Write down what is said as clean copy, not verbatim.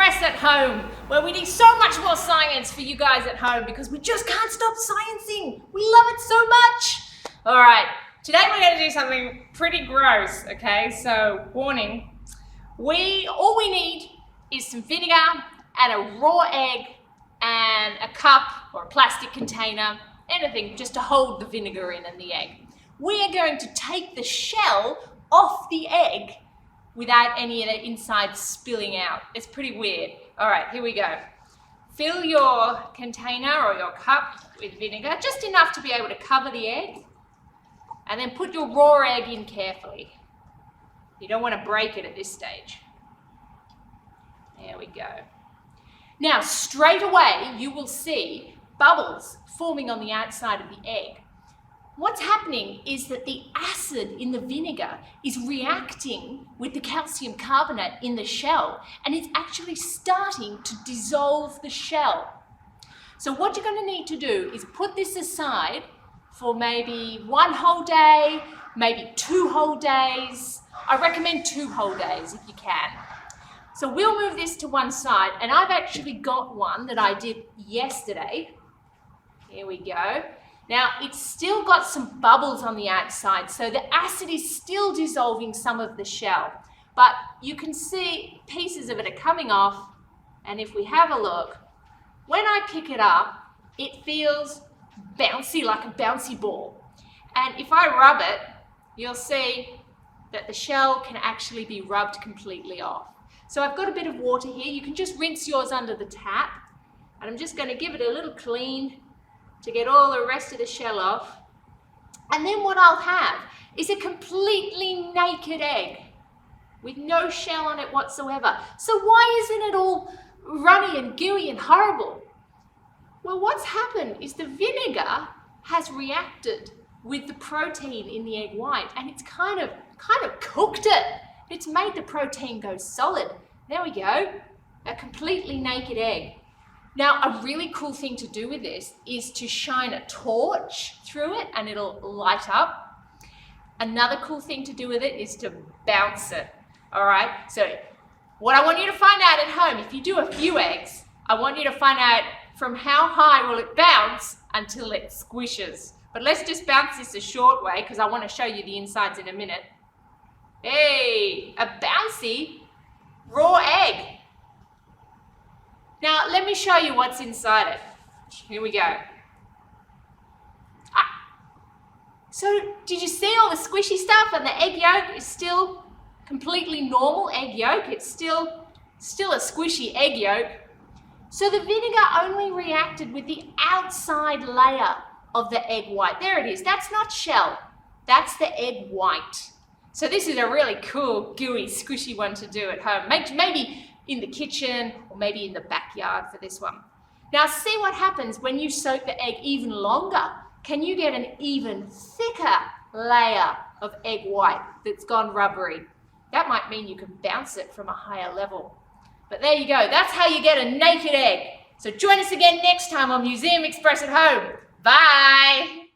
Express at Home, where we do so much more science for you guys at home because we just can't stop sciencing. We love it so much. All right, today we're going to do something pretty gross, okay? So, warning, all we need is some vinegar and a raw egg and a cup or a plastic container, anything just to hold the vinegar in and the egg. We are going to take the shell off the egg without any of the inside spilling out. It's pretty weird. All right, here we go. Fill your container or your cup with vinegar, just enough to be able to cover the egg, and then put your raw egg in carefully. You don't want to break it at this stage. There we go. Now, straight away, you will see bubbles forming on the outside of the egg. What's happening is that the acid in the vinegar is reacting with the calcium carbonate in the shell, and it's actually starting to dissolve the shell. So what you're going to need to do is put this aside for maybe 1 whole day, maybe 2 whole days. I recommend 2 whole days if you can. So we'll move this to one side, and I've actually got one that I did yesterday. Here we go. Now, it's still got some bubbles on the outside, so the acid is still dissolving some of the shell. But you can see pieces of it are coming off, and if we have a look, when I pick it up, it feels bouncy, like a bouncy ball. And if I rub it, you'll see that the shell can actually be rubbed completely off. So I've got a bit of water here. You can just rinse yours under the tap, and I'm just going to give it a little clean to get all the rest of the shell off. And then what I'll have is a completely naked egg with no shell on it whatsoever. So why isn't it all runny and gooey and horrible? Well, what's happened is the vinegar has reacted with the protein in the egg white, and it's kind of cooked it. It's made the protein go solid. There we go, a completely naked egg. Now, a really cool thing to do with this is to shine a torch through it and it'll light up. Another cool thing to do with it is to bounce it. All right, so what I want you to find out at home, if you do a few eggs, I want you to find out from how high will it bounce until it squishes. But let's just bounce this a short way because I want to show you the insides in a minute. Hey, a bouncy raw egg. Now, let me show you what's inside it. Here we go. So, did you see all the squishy stuff? And the egg yolk is still completely normal egg yolk. It's still a squishy egg yolk. So the vinegar only reacted with the outside layer of the egg white. There it is. That's not shell. That's the egg white. So this is a really cool, gooey, squishy one to do at home. Maybe in the kitchen or maybe in the backyard for this one. Now see what happens when you soak the egg even longer. Can you get an even thicker layer of egg white that's gone rubbery? That might mean you can bounce it from a higher level. But there you go, that's how you get a naked egg. So join us again next time on Museum Express at Home. Bye!